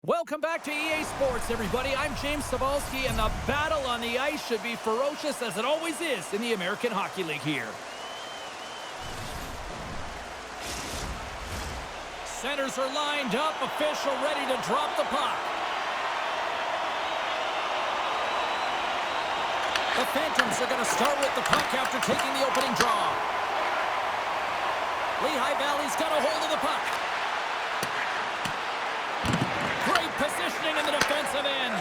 Welcome back to EA Sports, everybody. I'm James Cebulski, and the battle on the ice should be ferocious as it always is in the American Hockey League here. Centers are lined up, official ready to drop the puck. The Phantoms are going to start with the puck after taking the opening draw. Lehigh Valley's got a hold of the puck. Great positioning in the defensive end.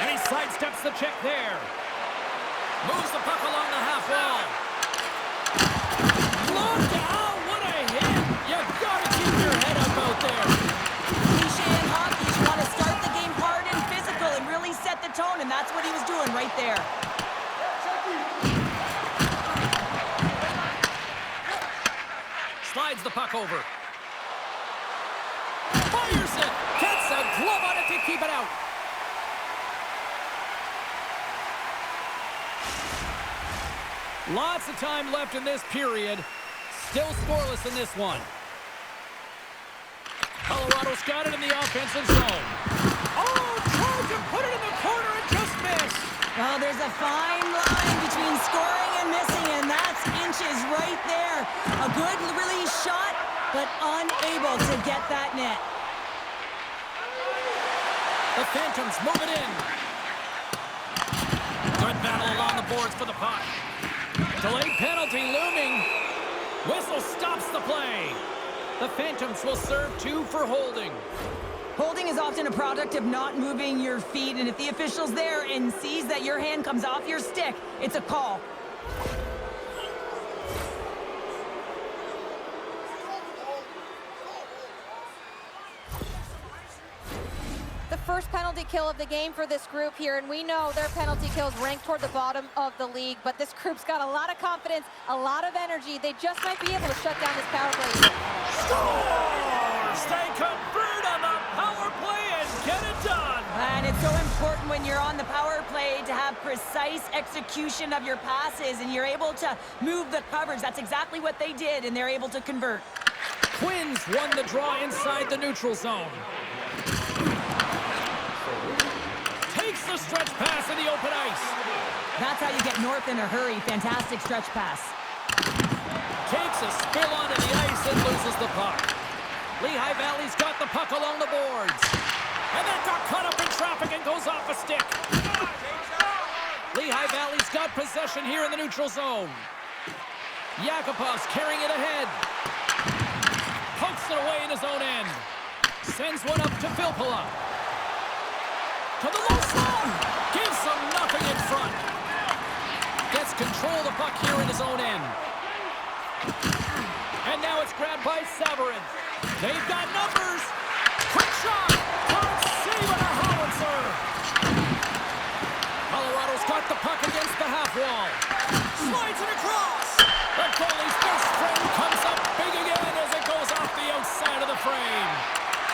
And he sidesteps the check there. Moves the puck along the half wall. Look out, what a hit. You've got to keep your head up out there. Cliche in hockey, you want to start the game hard and physical and really set the tone, and that's what he was doing right there. Slides the puck over. Fires it. Gets a glove on it to keep it out. Lots of time left in this period. Still scoreless in this one. Colorado's got it in the offensive zone. Oh, tried to put it in the corner and just missed. Well, there's a fine line between scoring and missing, and that's inches right there. A good release shot, but unable to get that net. The Phantoms move it in. Good battle along the boards for the puck. Delayed penalty looming. Whistle stops the play. The Phantoms will serve 2 for holding. Holding is often a product of not moving your feet, and if the official's there and sees that your hand comes off your stick, it's a call. The first penalty kill of the game for this group here, and we know their penalty kills rank toward the bottom of the league, but this group's got a lot of confidence, a lot of energy. They just might be able to shut down this power play. Scores! They convert on the power play and get it done! And it's so important when you're on the power play to have precise execution of your passes, and you're able to move the coverage. That's exactly what they did, and they're able to convert. Twins won the draw inside the neutral zone. Takes the stretch pass in the open ice. That's how you get north in a hurry. Fantastic stretch pass. Takes a spill onto the ice and loses the puck. Lehigh Valley's got the puck along the boards. And that got caught up in traffic and goes off a stick. Lehigh Valley's got possession here in the neutral zone. Yakupov's carrying it ahead. Pokes it away in his own end. Sends one up to Filppula. To the low slot. Gives them nothing in front. Gets control of the puck here in his own end. And now it's grabbed by Severin. They've got numbers. Quick shot. Can't save it, a howitzer. Colorado's got the puck against the half wall. Slides it across. The goalie's best friend comes up big again as it goes off the outside of the frame.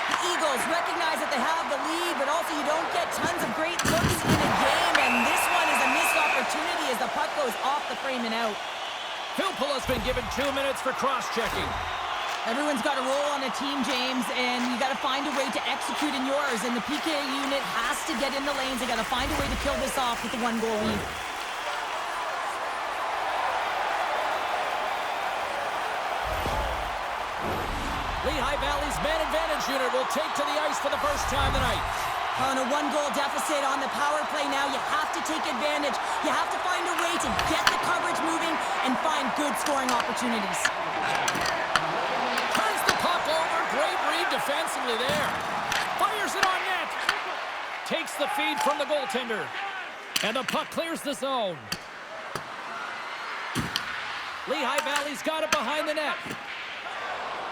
The Eagles recognize that they have the lead, but also you don't get tons of great looks in a game, and this one is a missed opportunity as the puck goes off the frame and out. Filppula's been given 2 minutes for cross-checking. Everyone's got a role on a team, James, and you got to find a way to execute in yours, and the PK unit has to get in the lanes. They got to find a way to kill this off with the 1-goal lead. Lehigh Valley's man advantage unit will take to the ice for the first time tonight. On a 1-goal deficit on the power play now, you have to take advantage. You have to find a way to get the coverage moving and find good scoring opportunities. Turns the puck over. Great read defensively there. Fires it on net. Takes the feed from the goaltender. And the puck clears the zone. Lehigh Valley's got it behind the net.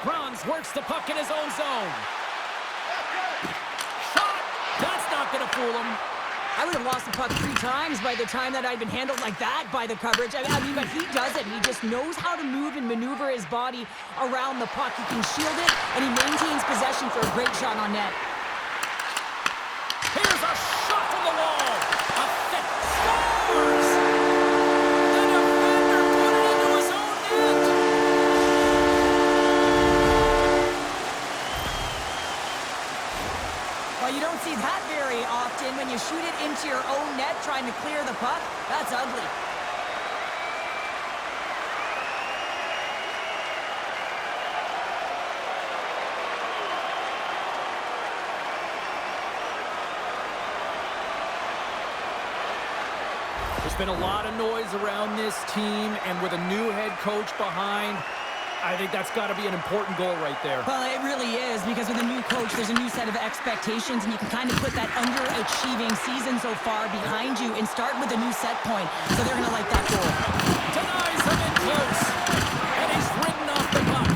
Bronze works the puck in his own zone. Shot! That's not going to fool him. I would have lost the puck 3 times by the time that I'd been handled like that by the coverage. I mean, but he doesn't. He just knows how to move and maneuver his body around the puck. He can shield it, and he maintains possession for a great shot on net. Here's a shot from the wall. A thick scores! The defender put it into his own net. don't see that very often. When you shoot it into your own net trying to clear the puck, that's ugly. There's been a lot of noise around this team, and with a new head coach behind, I think that's got to be an important goal right there. Well, it really is, because with a new coach, there's a new set of expectations, and you can kind of put that underachieving season so far behind you and start with a new set point. So they're going to like that goal. Denies him in close, and he's ridden off the puck.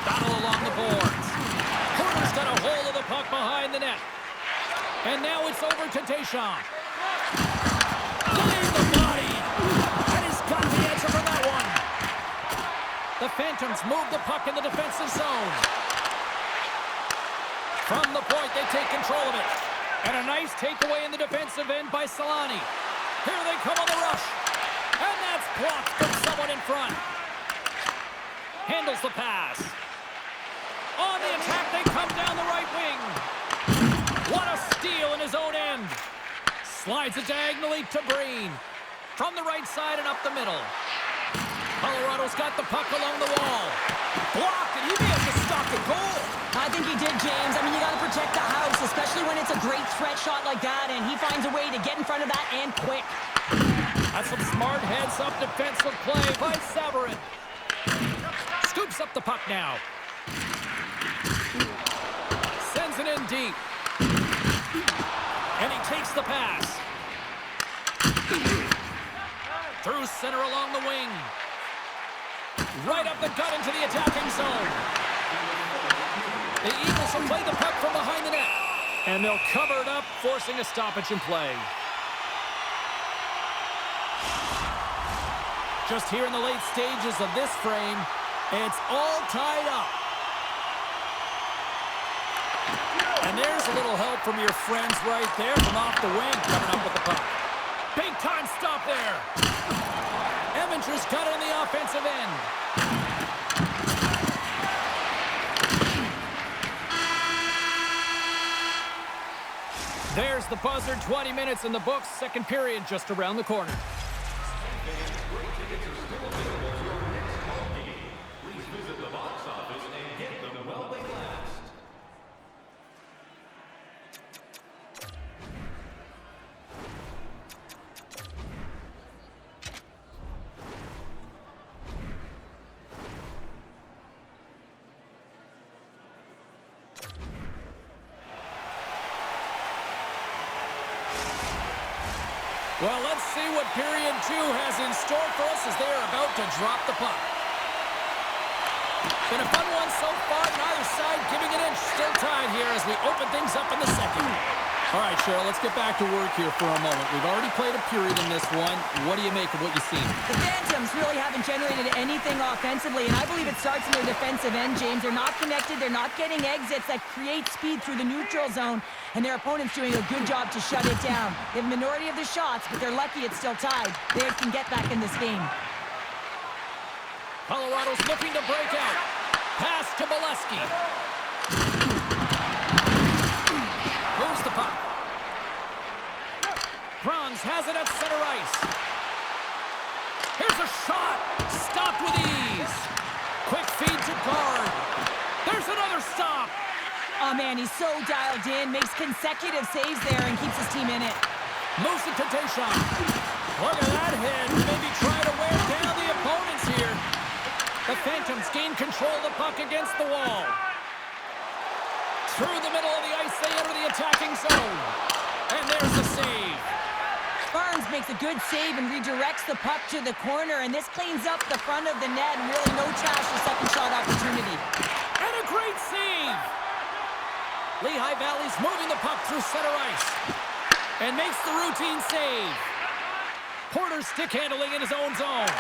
Battle along the boards. Porter's got a hold of the puck behind the net. And now it's over to Deschamps. Laying the body, and he's got the answer for that one. The Phantoms move the puck in the defensive zone. From the point, they take control of it. And a nice takeaway in the defensive end by Solani. Here they come on the rush. And that's blocked from someone in front. Handles the pass. On the attack, they come down the right wing. What a steal in his own end. Slides it diagonally to Breen. From the right side and up the middle. Colorado's got the puck along the wall. Blocked, and he may have just stopped a goal. I think he did, James. I mean, you got to protect the house, especially when it's a great threat shot like that, and he finds a way to get in front of that and quick. That's some smart heads-up defensive play by Savarin. Scoops up the puck now. Sends it in deep. And he takes the pass. Through center along the wing. Right up the gut into the attacking zone. The Eagles will play the puck from behind the net. And they'll cover it up, forcing a stoppage in play. Just here in the late stages of this frame, it's all tied up. And there's a little help from your friends right there from off the wing, coming up with the puck. Big time stop there. Eminger's got it on the offensive end. There's the buzzer, 20 minutes in the books, second period just around the corner. Please visit the box office and get them while they last. Well, let's see what period 2 has in store for us as they are about to drop the puck. Been a fun one so far, neither side giving an inch. Still tied here as we open things up in the second. All right, Cheryl, let's get back to work here for a moment. We've already played a period in this one. What do you make of what you've seen? The Phantoms really haven't generated anything offensively, and I believe it starts in their defensive end, James. They're not connected. They're not getting exits that create speed through the neutral zone, and their opponent's doing a good job to shut it down. They have a minority of the shots, but they're lucky it's still tied. They can get back in this game. Colorado's looking to break out. Pass to Bolesky. Moves the puck. Franz has it at center ice. Here's a shot. Stopped with ease. Quick feed to guard. There's another stop. Oh, man, he's so dialed in. Makes consecutive saves there and keeps his team in it. Moves it to Deschamps. Look at that hit. Maybe try to wear down the opponents here. The Phantoms gain control of the puck against the wall. Through the middle of the ice, they enter the attacking zone. And there's the save. Barnes makes a good save and redirects the puck to the corner, and this cleans up the front of the net and really no trash for second shot opportunity. And a great save. Lehigh Valley's moving the puck through center ice and makes the routine save. Porter stick handling in his own zone.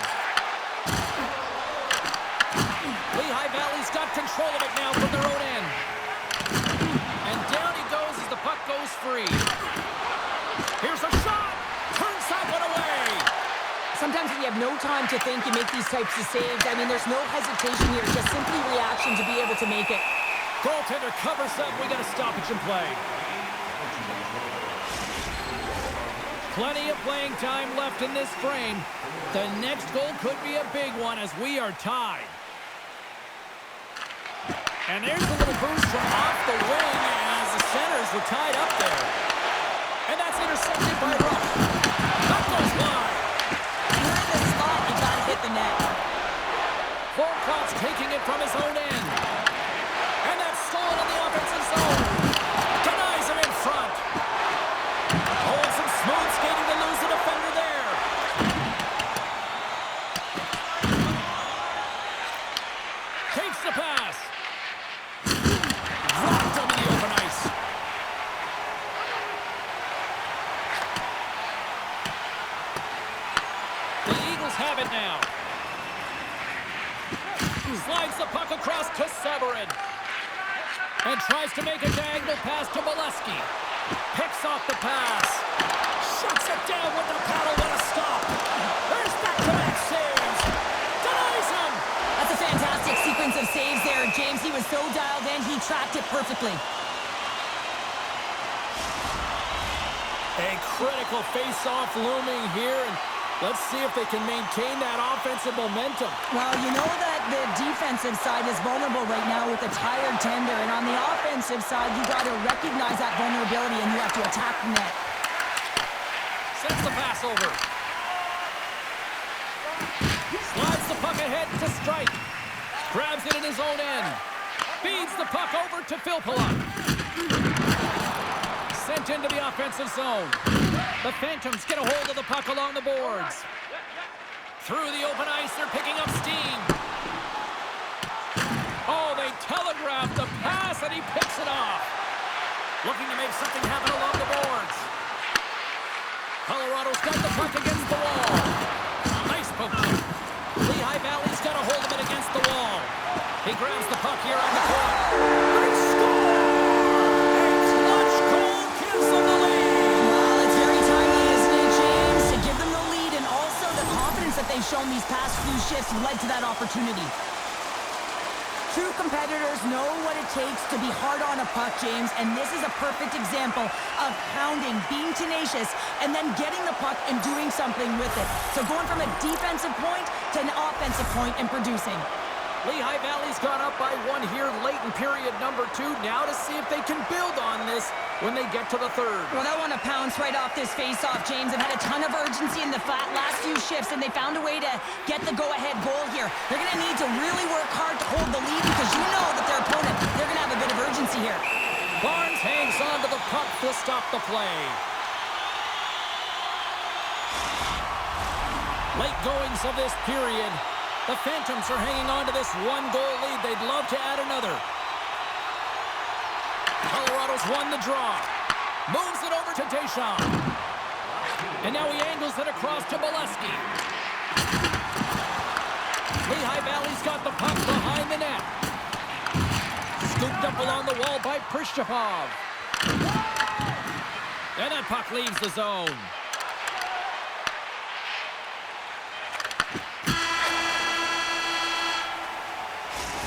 Lehigh Valley's got control of it now from their own end. And down he goes as the puck goes free. Here's a shot. Turns that one away. Sometimes when you have no time to think, you make these types of saves. I mean, there's no hesitation here, just simply reaction to be able to make it. Goaltender covers up. We got a stoppage in play. Plenty of playing time left in this frame. The next goal could be a big one as we are tied. And there's a little boost from off the wing as the centers were tied up there. And that's intercepted by Rush. That goes wide. You're in the spot, you gotta hit the net. Volkov's taking it from his own end. And that's stolen in the offensive zone. Denies him in front. Oh, and some smooth skating to lose the defender there. Takes the pass. Dropped him in the open ice. The Eagles have it now. Slides the puck across to Severin. And tries to make a diagonal pass to Molesky. Picks off the pass. Shuts it down with the paddle. What a stop. There's back-to-back saves. Denies him. That's a fantastic sequence of saves there, James. He was so dialed in, he tracked it perfectly. A critical face-off looming here. And let's see if they can maintain that offensive momentum. Well, you know that the defensive side is vulnerable right now with a tired tender, and on the offensive side, you got to recognize that vulnerability and you have to attack the net. Sends the pass over. Slides the puck ahead to Strike. Grabs it in his own end. Feeds the puck over to Filppula. Sent into the offensive zone. The Phantoms get a hold of the puck along the boards. Through the open ice, they're picking up steam. Oh, they telegraphed the pass, and he picks it off. Looking to make something happen along the boards. Colorado's got the puck against the wall. Nice poke. Lehigh Valley's got a hold of it against the wall. He grabs the puck here on the corner. They score! A clutch goal gives them the lead. Well, it's very timely, isn't it, James? To give them the lead, and also the confidence that they've shown these past few shifts led to that opportunity. True competitors know what it takes to be hard on a puck, James, and this is a perfect example of pounding, being tenacious, and then getting the puck and doing something with it. So going from a defensive point to an offensive point and producing. Lehigh Valley's gone up by one here late in period number 2. Now to see if they can build on this when they get to the third. Well, they want to pounce right off this face-off, James. They've had a ton of urgency in the last few shifts, and they found a way to get the go-ahead goal here. They're going to need to really work hard to hold the lead because you know that their opponent, they're going to have a bit of urgency here. Barnes hangs on to the puck to stop the play. Late goings of this period. The Phantoms are hanging on to this one-goal lead. They'd love to add another. Colorado's won the draw. Moves it over to Deschamps. And now he angles it across to Molesky. Lehigh Valley's got the puck behind the net. Scooped up along the wall by Prishchapov. And that puck leaves the zone.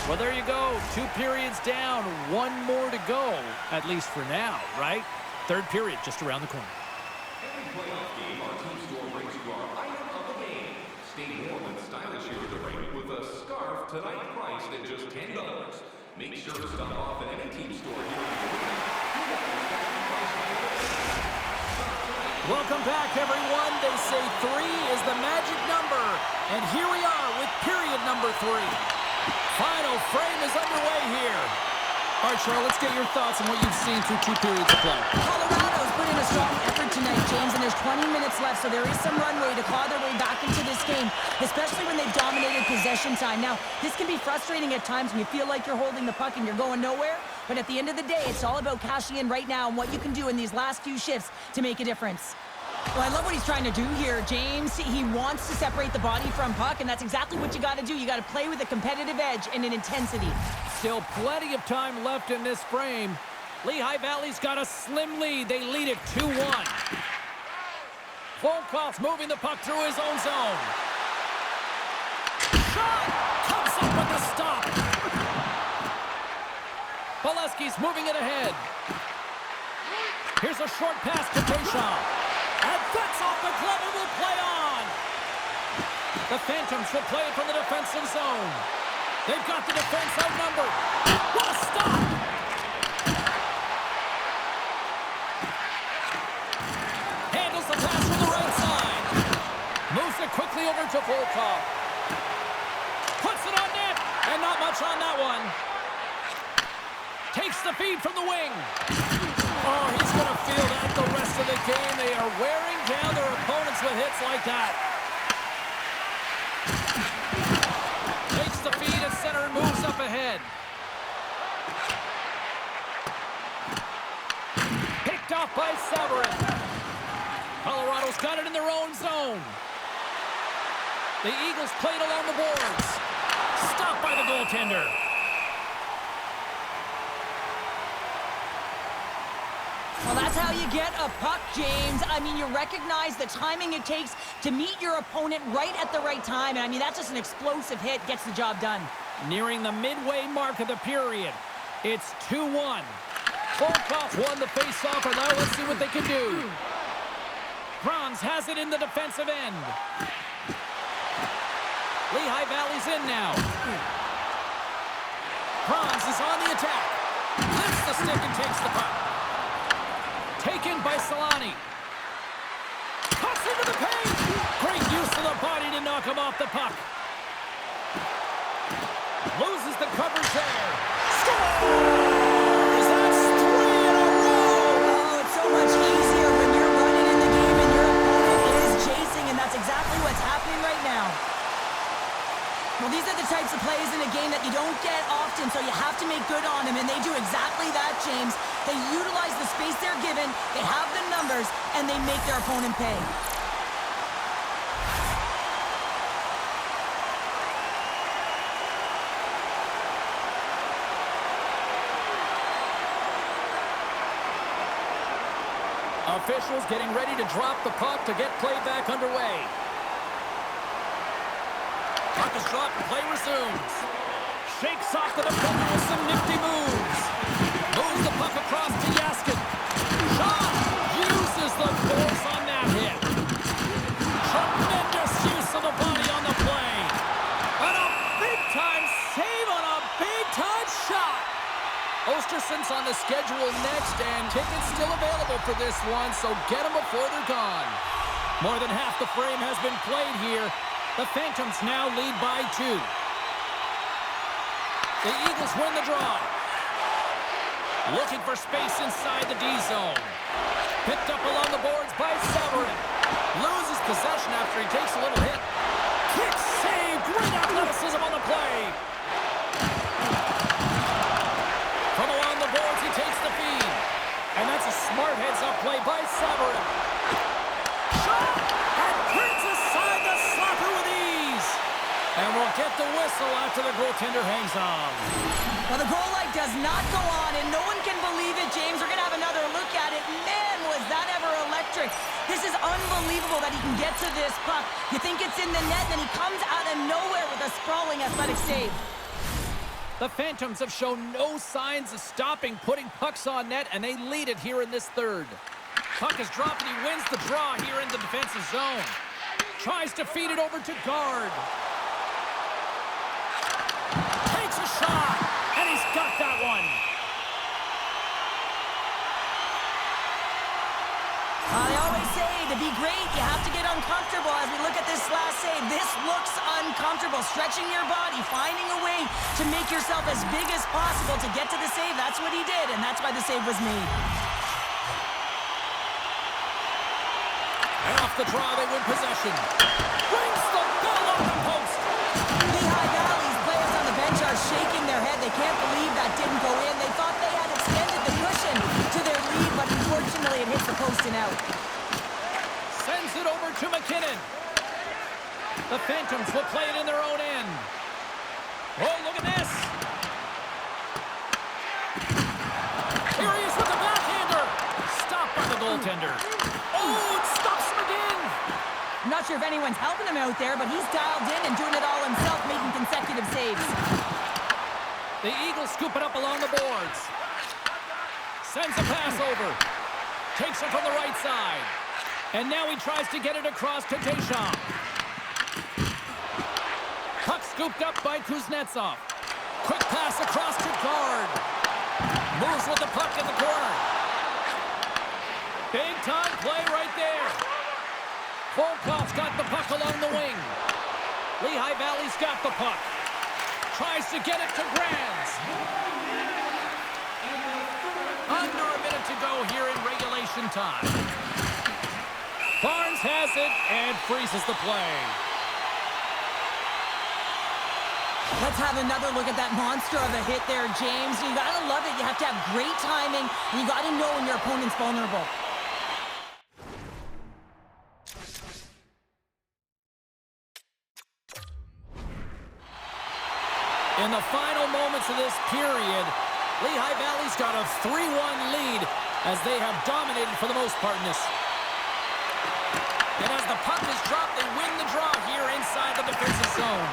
Well, there you go. 2 periods down, 1 more to go, at least for now, right? Third period just around the corner. Every playoff game, our team store brings you our item of the game. Stay warm and stylish here at the rink with a scarf tonight priced at just $10. Make sure to stop off at any team store here at the rink. Welcome back, everyone. They say 3 is the magic number. And here we are with period number 3. Final frame is underway here. All right, Cheryl, let's get your thoughts on what you've seen through 2 periods of play. Colorado's put in a strong effort tonight, James, and there's 20 minutes left, so there is some runway to claw their way back into this game, especially when they've dominated possession time. Now, this can be frustrating at times when you feel like you're holding the puck and you're going nowhere, but at the end of the day, it's all about cashing in right now and what you can do in these last few shifts to make a difference. Well, I love what he's trying to do here, James. He wants to separate the body from puck, and that's exactly what you got to do. You got to play with a competitive edge and an intensity. Still plenty of time left in this frame. Lehigh Valley's got a slim lead. They lead it 2-1. Volkov's moving the puck through his own zone. Shot! Comes up with the stop. Molesky's moving it ahead. Here's a short pass to Deschamps. And that's off the glove and will play on. The Phantoms will play it from the defensive zone. They've got the defense outnumbered. What a stop! Handles the pass from the right side. Moves it quickly over to Volkov. Puts it on net. And not much on that one. Takes the feed from the wing. Oh, he's going to feel that the rest of the game. They are wearing down their opponents with hits like that. Takes the feed at center and moves up ahead. Picked off by Severin. Colorado's got it in their own zone. The Eagles played along the boards. Stopped by the goaltender. Well, that's how you get a puck, James. I mean, you recognize the timing it takes to meet your opponent right at the right time. And I mean, that's just an explosive hit. Gets the job done. Nearing the midway mark of the period. It's 2-1. Volkov won the faceoff, and now let's see what they can do. Franz has it in the defensive end. Lehigh Valley's in now. Franz is on the attack. Lifts the stick and takes the puck. Taken by Solani. Cuts into the paint. Great use of the body to knock him off the puck. Loses the coverage there. Scores! That's 3 in a row! Oh, it's so much easier when you're running in the game and your opponent is chasing, and that's exactly what's happening right now. Well, these are the types of plays in a game that you don't get often, so you have to make good on them, and they do exactly that, James. They utilize the space they're given, they have the numbers, and they make their opponent pay. Officials getting ready to drop the puck to get play back underway. Puck is dropped and play resumes. Shakes off the defender with some nifty moves. Moves the puck across to Yaskin. Shot! Uses the force on that hit. Tremendous use of the body on the play. And a big-time save on a big-time shot. Osterson's on the schedule next, and tickets still available for this one, so get them before they're gone. More than half the frame has been played here. The Phantoms now lead by 2. The Eagles win the draw. Looking for space inside the D zone. Picked up along the boards by Severin. Loses possession after he takes a little hit. Kick save. Great athleticism on the play. From along the boards, he takes the feed. And that's a smart heads-up play by Severin. Shot! And turns aside the slapper with ease. And we'll get the whistle after the goaltender hangs on. Well, the goal light does not go on, and no one can believe it, James. We're going to have another look at it. Man, was that ever electric. This is unbelievable that he can get to this puck. You think it's in the net, then he comes out of nowhere with a sprawling athletic save. The Phantoms have shown no signs of stopping putting pucks on net, and they lead it here in this third. Puck is dropped, and he wins the draw here in the defensive zone. Tries to feed it over to guard. Takes a shot, and he's got that one. They always say to be great, you have to get uncomfortable. As we look at this last save, this looks uncomfortable. Stretching your body, finding a way to make yourself as big as possible to get to the save. That's what he did, and that's why the save was made. And off the draw, they win possession. Brings the ball off the post. Lehigh Valley's players on the bench are shaking their head. They can't believe that didn't go in. They thought they had extended the cushion to their lead, but unfortunately it hits the post and out. Sends it over to McKinnon. The Phantoms will play it in their own end. Oh, look at this. Here he is with the backhander. Stopped by the goaltender. Oh, it stops him again. I'm not sure if anyone's helping him out there, but he's dialed in and doing it all himself, making consecutive saves. The Eagles scoop it up along the boards. Sends a pass over. Takes it from the right side. And now he tries to get it across to Deschamps. Puck scooped up by Kuznetsov. Quick pass across to guard. Moves with the puck in the corner. Big time play right there. Volkov's got the puck along the wing. Lehigh Valley's got the puck. Tries to get it to Grands. Under a minute to go here in regulation time. Barnes has it and freezes the play. Let's have another look at that monster of a hit there, James. You gotta love it. You have to have great timing, and you gotta know when your opponent's vulnerable. In the final moments of this period, Lehigh Valley's got a 3-1 lead as they have dominated for the most part in this. And as the puck is dropped, they win the draw here inside the defensive zone.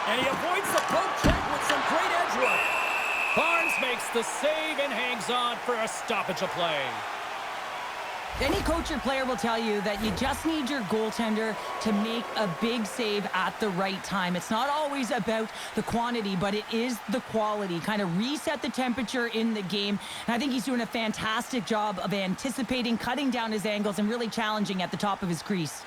And he avoids the poke check with some great edge work. Barnes makes the save and hangs on for a stoppage of play. Any coach or player will tell you that you just need your goaltender to make a big save at the right time. It's not always about the quantity, but it is the quality. Kind of reset the temperature in the game. And I think he's doing a fantastic job of anticipating, cutting down his angles, and really challenging at the top of his crease.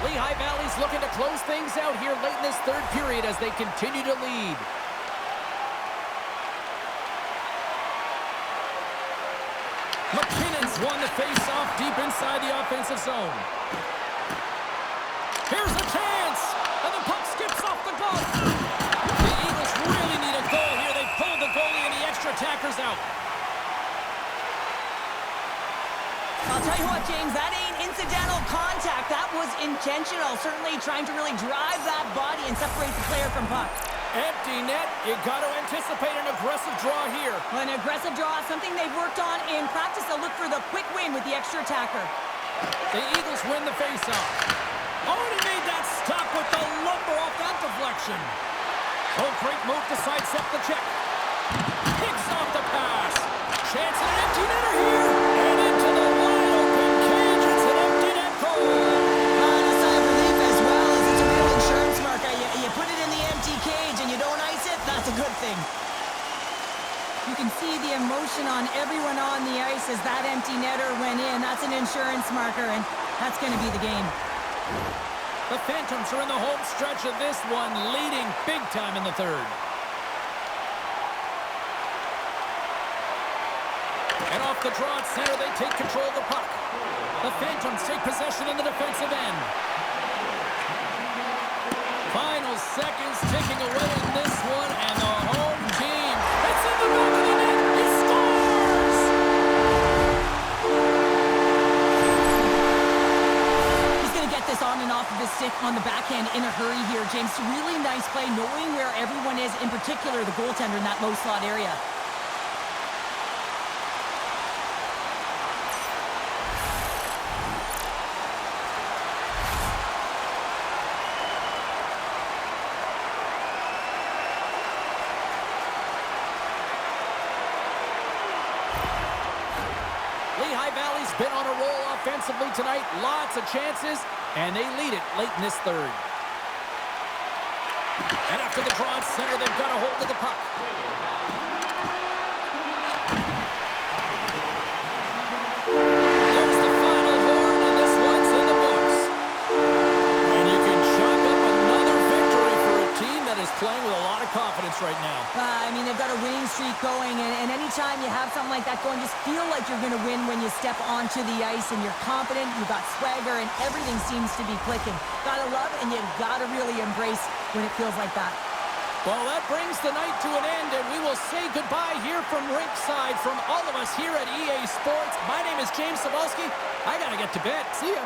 Lehigh Valley's looking to close things out here late in this third period as they continue to lead. McKinnon's won the face-off deep inside the offensive zone. Here's a chance! And the puck skips off the glove. The Eagles really need a goal here. They pulled the goalie and the extra attacker's out. I'll tell you what, James, that ain't incidental contact. That was intentional. Certainly trying to really drive that body and separate the player from puck. Empty net. You got to anticipate an aggressive draw here. Well, an aggressive draw, something they've worked on in practice. They'll look for the quick win with the extra attacker. The Eagles win the faceoff. Oh, and he made that stop with the lumber off that deflection. Oh, great move to sidestep the check. Picks off the pass. Chance at an empty netter here. And into the wide open cage. It's an empty net goal. A sigh of relief as well, as it's a real insurance marker. You put it in the empty cage and you don't ice it, that's a good thing. You can see the emotion on everyone on the ice as that empty netter went in. That's an insurance marker, and that's going to be the game. The Phantoms are in the home stretch of this one, leading big time in the third. And off the draw at center, they take control of the puck. The Phantoms take possession in the defensive end. Final seconds ticking away in this one, and the home team, it's in the back of the net, he scores! He's going to get this on and off of his stick on the backhand in a hurry here, James. Really nice play, knowing where everyone is, in particular the goaltender in that low slot area. Lehigh Valley's been on a roll offensively tonight. Lots of chances, and they lead it late in this third. And after the draw at center, they've got a hold of the puck. There's the final horn, and this one's in the books. And you can chalk up another victory for a team that is playing with a lot of confidence right now. I mean, they've got a winning streak going, and anytime you have something like that going, just feel like you're going to win when you step onto the ice, and you're confident, you've got swagger, and everything seems to be clicking. Gotta love it, and you gotta really embrace when it feels like that. Well, that brings the night to an end, and we will say goodbye here from Rinkside. From all of us here at EA Sports, my name is James Cebulski. I gotta get to bed. See ya.